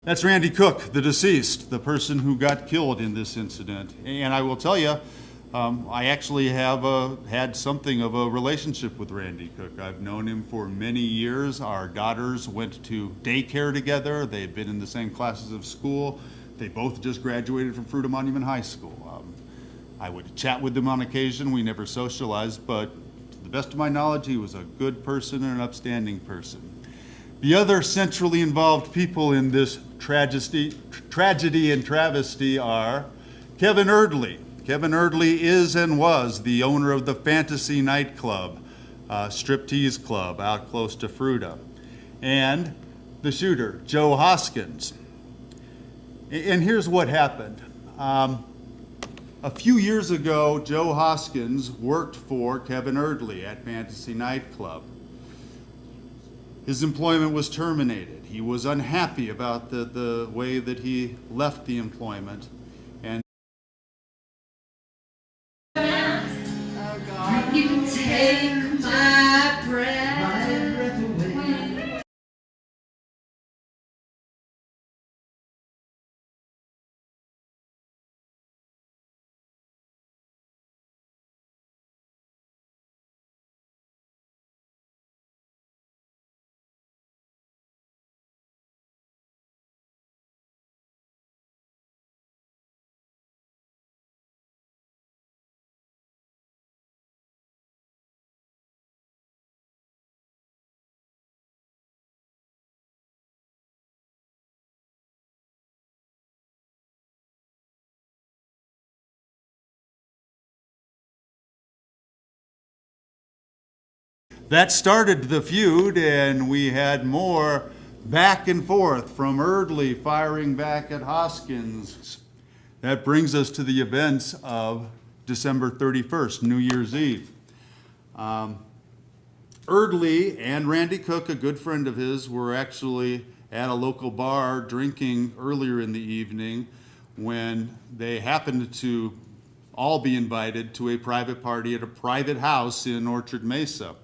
That's Randy Cook, the deceased, the person who got killed in this incident. And I will tell you, I actually have had something of a relationship with Randy Cook. I've known him for many years. Our daughters went to daycare together. They've been in the same classes of school. They both just graduated from Fruita Monument High School. I would chat with them on occasion. We never socialized, but to the best of my knowledge, he was a good person and an upstanding person. The other centrally involved people in this tragedy and travesty are Kevin Erdley. Kevin Erdley is and was the owner of the Fantasy nightclub, striptease club out close to Fruita, and the shooter, Joe Hoskins. And here's what happened. A few years ago, Joe Hoskins worked for Kevin Erdley at Fantasy nightclub. His employment was terminated. He was unhappy about the way that he left the employment. And oh God. You can take my breath away. that started the feud, and we had more back and forth from Erdley firing back at Hoskins. That brings us to the events of December 31st, New Year's Eve. Erdley and Randy Cook, a good friend of his, were actually at a local bar drinking earlier in the evening when they happened to all be invited to a private party at a private house in Orchard Mesa.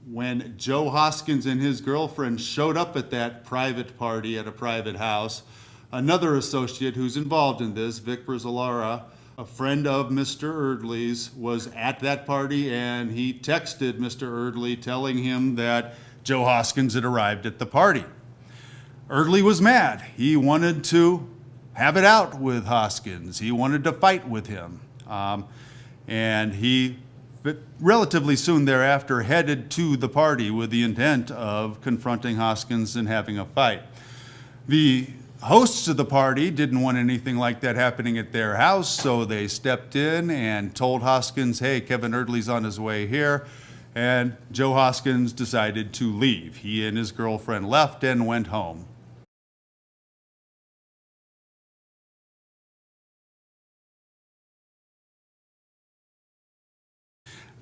When Joe Hoskins and his girlfriend showed up at that private party at a private house, another associate who's involved in this, Vic Brzezlara, a friend of Mr. Erdley's, was at that party, and he texted Mr. Erdley telling him that Joe Hoskins had arrived at the party. Erdley was mad. He wanted to have it out with Hoskins. He wanted to fight with him. And he relatively soon thereafter headed to the party with the intent of confronting Hoskins and having a fight. The hosts of the party didn't want anything like that happening at their house, so they stepped in and told Hoskins, hey, Kevin Erdley's on his way here. And Joe Hoskins decided to leave. He and his girlfriend left and went home.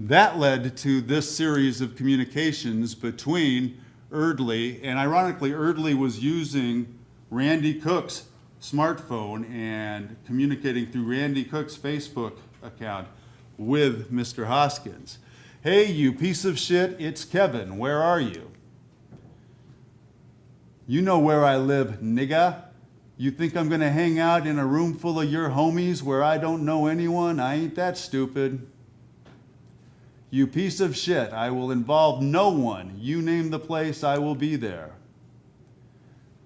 That led to this series of communications between Erdley, and ironically, Erdley was using Randy Cook's smartphone and communicating through Randy Cook's Facebook account with Mr. Hoskins. Hey, you piece of shit, it's Kevin. Where are you? You know where I live, nigga. You think I'm gonna hang out in a room full of your homies where I don't know anyone? I ain't that stupid. You piece of shit, I will involve no one. You name the place, I will be there.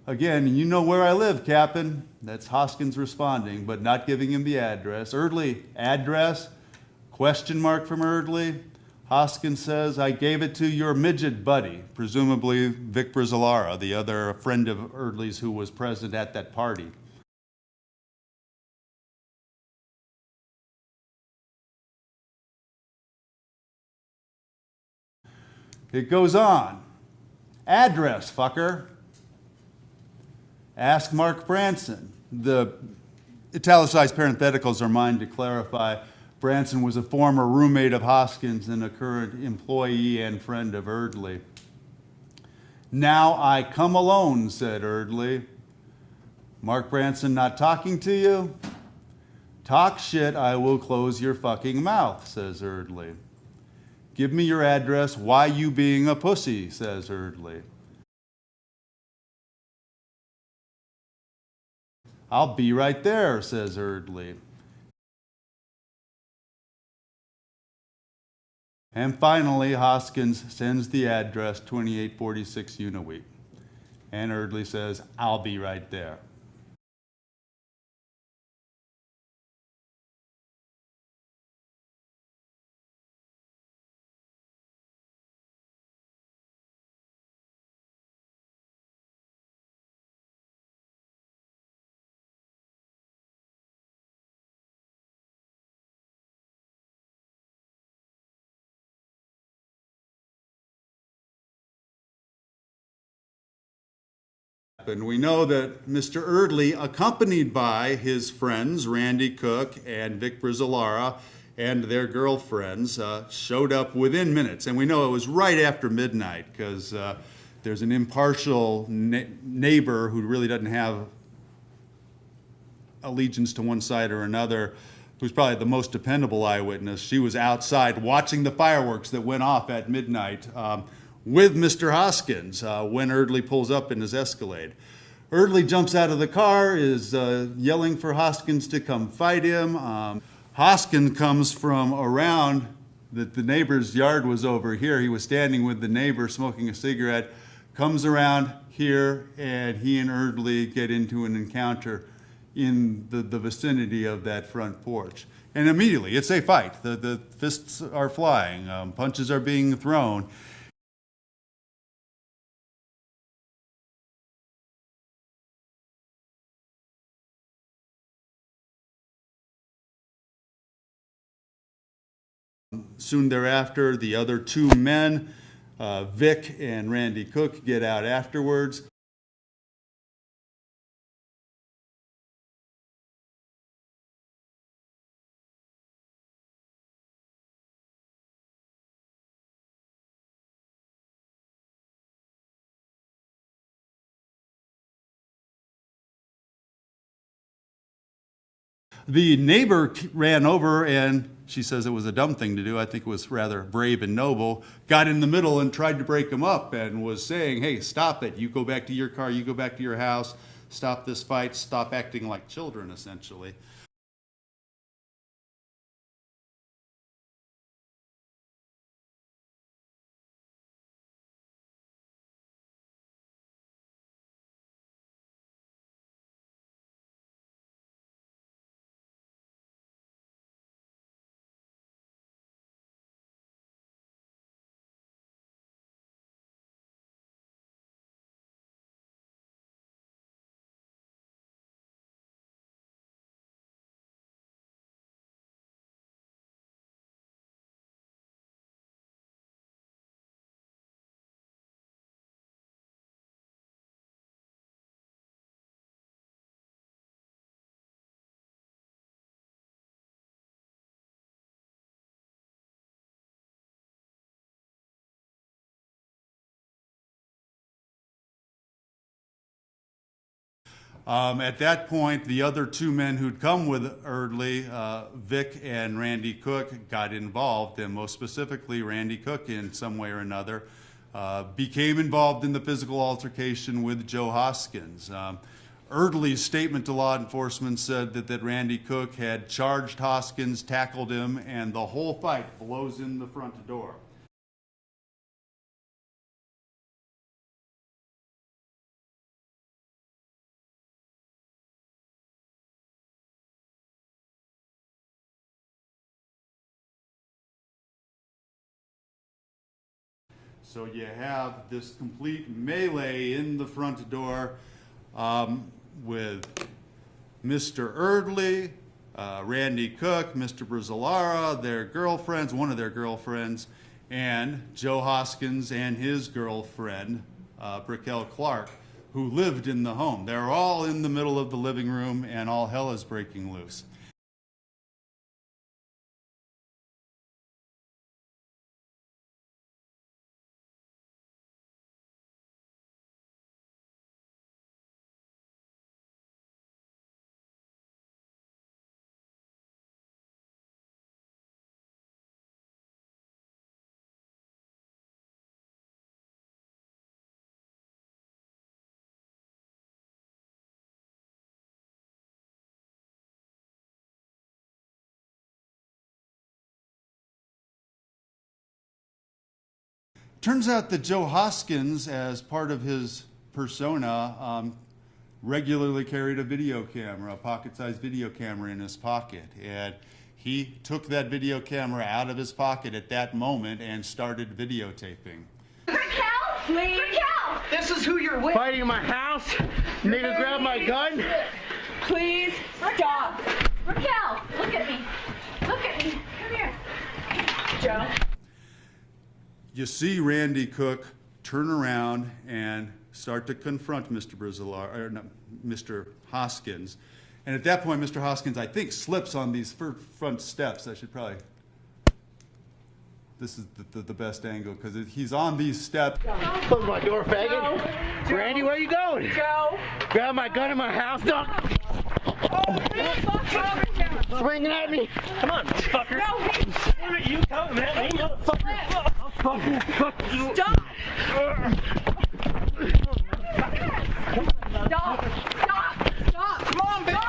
Again, you know where I live, Captain. That's Hoskins responding, but not giving him the address. Erdley, address? Question mark from Erdley. Hoskins says, I gave it to your midget buddy, presumably Vic Brzezlara, the other friend of Erdley's who was present at that party. It goes on. Address, fucker. Ask Mark Branson. The italicized parentheticals are mine to clarify. Branson was a former roommate of Hoskins and a current employee and friend of Erdley. Now I come alone, said Erdley. Mark Branson not talking to you? Talk shit, I will close your fucking mouth, says Erdley. Give me your address, why you being a pussy, says Erdley. "I'll be right there," says Eardley. And finally, Hoskins sends the address 2846 Uniweek. And Eardley says, "I'll be right there." And we know that Mr. Eardley, accompanied by his friends Randy Cook and Vic Brizzolara and their girlfriends, showed up within minutes. And we know it was right after midnight because there's an impartial neighbor who really doesn't have allegiance to one side or another, who's probably the most dependable eyewitness. She was outside watching the fireworks that went off at midnight with Mr. Hoskins when Eardley pulls up in his Escalade. Eardley jumps out of the car, is yelling for Hoskins to come fight him. Hoskins comes from around that the neighbor's yard was over here. He was standing with the neighbor smoking a cigarette, comes around here, and he and Eardley get into an encounter in the vicinity of that front porch. And immediately, it's a fight. The fists are flying, punches are being thrown. Soon thereafter, the other two men, Vic and Randy Cook, get out afterwards. The neighbor ran over and she says it was a dumb thing to do. I think it was rather brave and noble. Got in the middle and tried to break him up and was saying, "Hey, stop it. You go back to your car. You go back to your house. Stop this fight. Stop acting like children," essentially. At that point, the other two men who'd come with Eardley, Vic and Randy Cook, got involved, and most specifically, Randy Cook, in some way or another, became involved in the physical altercation with Joe Hoskins. Eardley's statement to law enforcement said that Randy Cook had charged Hoskins, tackled him, and the whole fight blows in the front door. So you have this complete melee in the front door with Mr. Eardley, Randy Cook, Mr. Brizzolara, their girlfriends, one of their girlfriends, and Joe Hoskins and his girlfriend, Brickell Clark, who lived in the home. They're all in the middle of the living room, and all hell is breaking loose. Turns out that Joe Hoskins, as part of his persona, regularly carried a video camera, a pocket-sized video camera in his pocket. And he took that video camera out of his pocket at that moment and started videotaping. Raquel, please. Raquel! This is who you're with. Fighting in my house. Nigga grab my gun. Please stop. Raquel, look at me. Look at me. Come here. Joe. You see Randy Cook turn around and start to confront Mr. Hoskins. And at that point, Mr. Hoskins, I think, slips on these front steps. I should probably... This is the best angle, because he's on these steps. Close my door, faggot. Randy, where you going? Joe. Grab my gun in my house, dog. Swinging at me. Come on, fucker. No, you coming at me, fucker. Fuck you. Stop. Stop. Stop. Stop. Come on, bitch.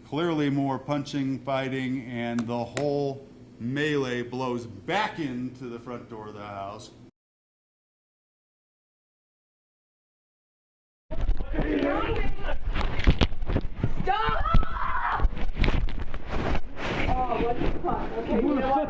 Clearly more punching, fighting, and the whole melee blows back into the front door of the house. Stop. Oh, what the fuck? Okay, you know what?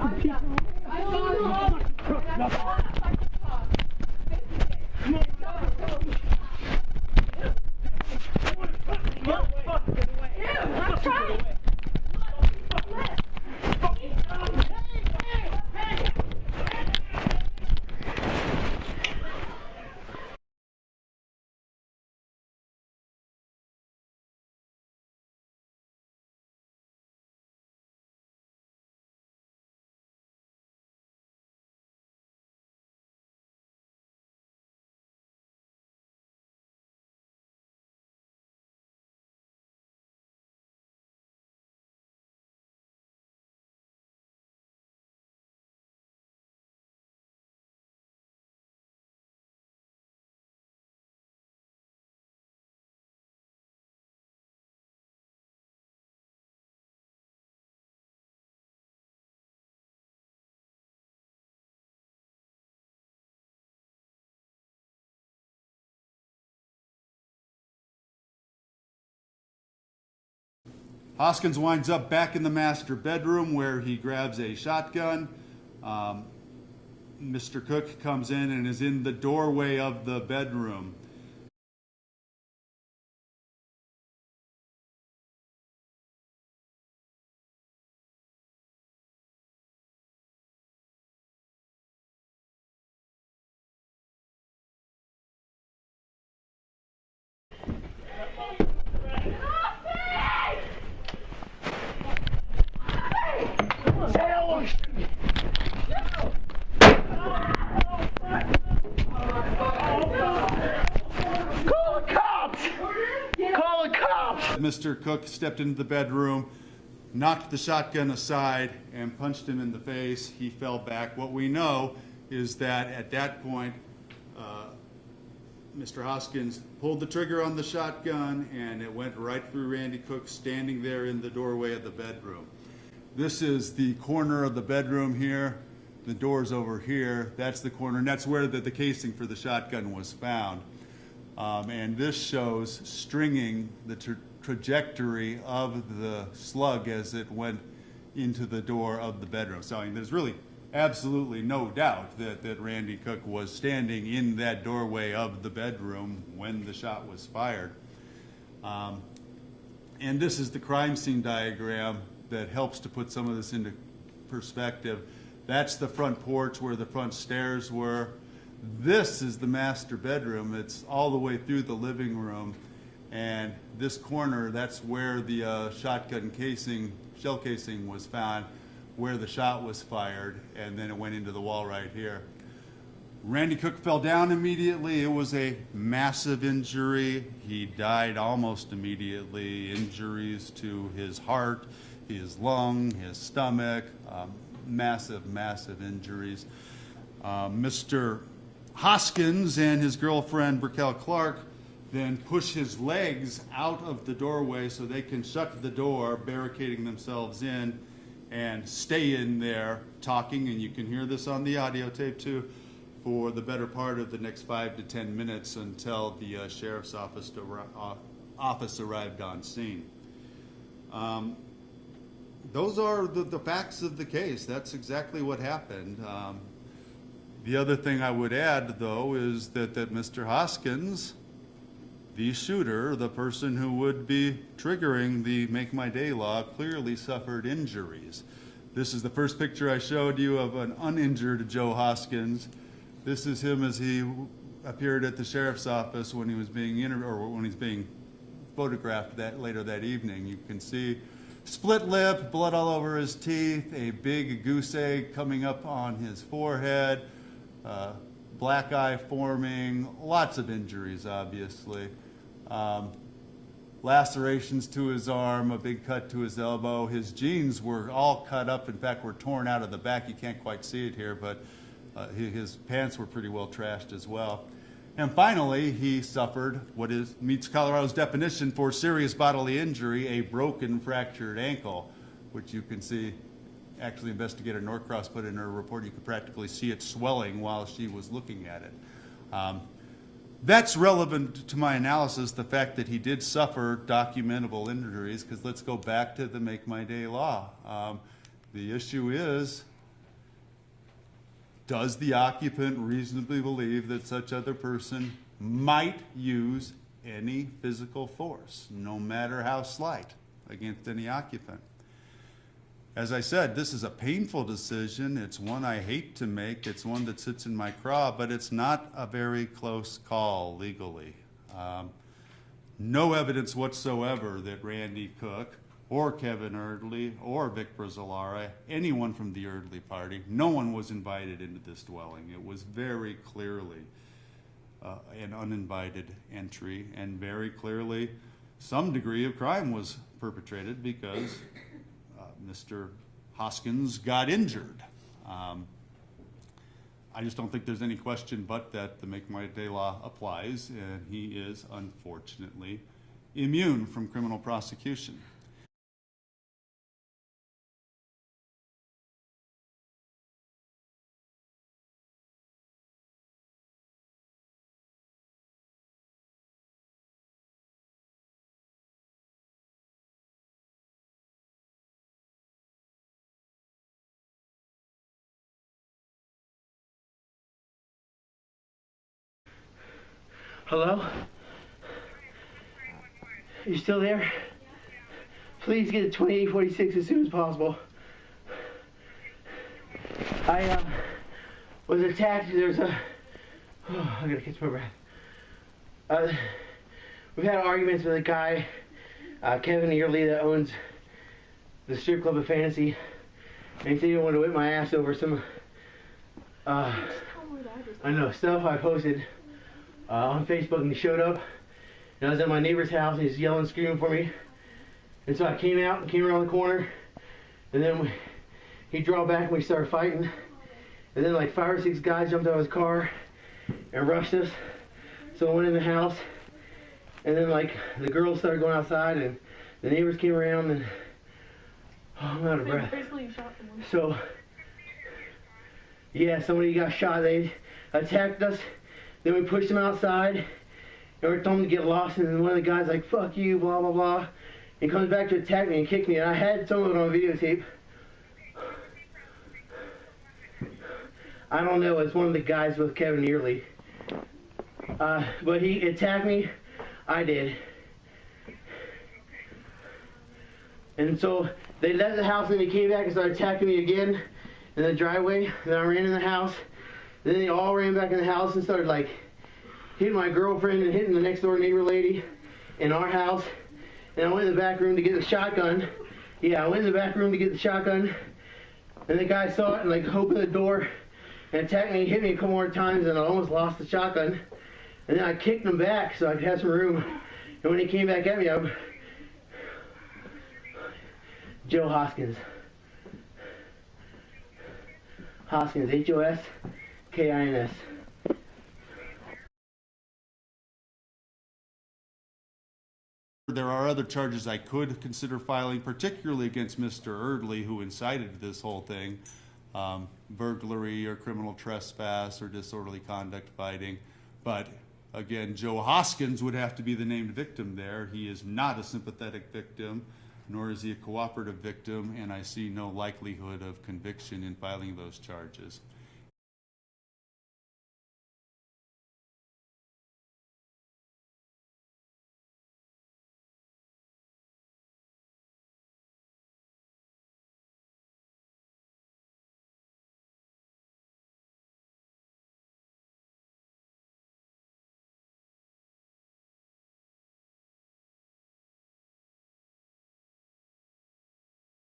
Hoskins winds up back in the master bedroom where he grabs a shotgun. Mr. Cook comes in and is in the doorway of the bedroom. Mr. Cook stepped into the bedroom, knocked the shotgun aside, and punched him in the face. He fell back. What we know is that at that point, Mr. Hoskins pulled the trigger on the shotgun, and it went right through Randy Cook standing there in the doorway of the bedroom. This is the corner of the bedroom here. The door's over here. That's the corner, and that's where the casing for the shotgun was found. And this shows stringing the trajectory of the slug as it went into the door of the bedroom. So I mean, there's really absolutely no doubt that Randy Cook was standing in that doorway of the bedroom when the shot was fired. And this is the crime scene diagram that helps to put some of this into perspective. That's the front porch where the front stairs were. This is the master bedroom. It's all the way through the living room. And this corner, that's where the shotgun casing, shell casing was found, where the shot was fired, and then it went into the wall right here. Randy Cook fell down immediately. It was a massive injury. He died almost immediately. Injuries to his heart, his lung, his stomach, massive, massive injuries. Mr. Hoskins and his girlfriend, Raquel Clark, then push his legs out of the doorway so they can shut the door, barricading themselves in. and stay in there talking, and you can hear this on the audio tape too, for the better part of the next 5 to 10 minutes until the sheriff's office arrived on scene. Those are the facts of the case. That's exactly what happened. The other thing I would add, though, is that Mr. Hoskins, the shooter, the person who would be triggering the Make My Day law, clearly suffered injuries. This is the first picture I showed you of an uninjured Joe Hoskins. This is him as he appeared at the sheriff's office when he was being when he's being photographed later that evening. You can see split lip, blood all over his teeth, a big goose egg coming up on his forehead, black eye forming, lots of injuries, obviously. Lacerations to his arm, a big cut to his elbow. His jeans were all cut up, in fact, were torn out of the back. You can't quite see it here, but his pants were pretty well trashed as well. And finally, he suffered what meets Colorado's definition for serious bodily injury, a broken fractured ankle, which you can see. Actually, investigator Norcross put in her report, you could practically see it swelling while she was looking at it. That's relevant to my analysis, the fact that he did suffer documentable injuries, because let's go back to the Make My Day law. The issue is, does the occupant reasonably believe that such other person might use any physical force, no matter how slight, against any occupant? As I said, this is a painful decision. It's one I hate to make. It's one that sits in my craw, but it's not a very close call legally. No evidence whatsoever that Randy Cook or Kevin Erdley or Vic Brazilara, anyone from the Erdley party, no one was invited into this dwelling. It was very clearly an uninvited entry, and very clearly some degree of crime was perpetrated because Mr. Hoskins got injured. I just don't think there's any question but that the Make My Day law applies, and he is unfortunately immune from criminal prosecution. Hello? You still there? Please get to 2846 as soon as possible. I was attacked. There's a... Oh, I gotta catch my breath. We've had arguments with a guy, Kevin Early, that owns the strip club of Fantasy. And he said he wanted to whip my ass over some, I know, stuff I posted on Facebook, and he showed up, and I was at my neighbor's house, and he's yelling, screaming for me, and so I came out and came around the corner, and then he drove back and we started fighting, and then like 5 or 6 guys jumped out of his car and rushed us, so I went in the house, and then like the girls started going outside, and the neighbors came around, and oh, I'm out of breath. Basically, you shot someone. So, yeah, somebody got shot. They attacked us. Then we pushed him outside, and we told him to get lost, and then one of the guys like, fuck you, blah, blah, blah. He comes back to attack me and kick me, and I had some of it on videotape. I don't know, it's one of the guys with Kevin Early. But he attacked me, I did. And so they left the house, and they came back and started attacking me again in the driveway. Then I ran in the house. Then they all ran back in the house and started like hitting my girlfriend and hitting the next door neighbor lady in our house. And I went in the back room to get the shotgun. Yeah, I went in the back room to get the shotgun. And the guy saw it and like opened the door and attacked me, hit me a couple more times, and I almost lost the shotgun. And then I kicked him back so I could have some room. And when he came back at me, Joe Hoskins. Hoskins, Hoskins. There are other charges I could consider filing, particularly against Mr. Erdley, who incited this whole thing. Burglary or criminal trespass or disorderly conduct fighting. But again, Joe Hoskins would have to be the named victim there. He is not a sympathetic victim, nor is he a cooperative victim, and I see no likelihood of conviction in filing those charges.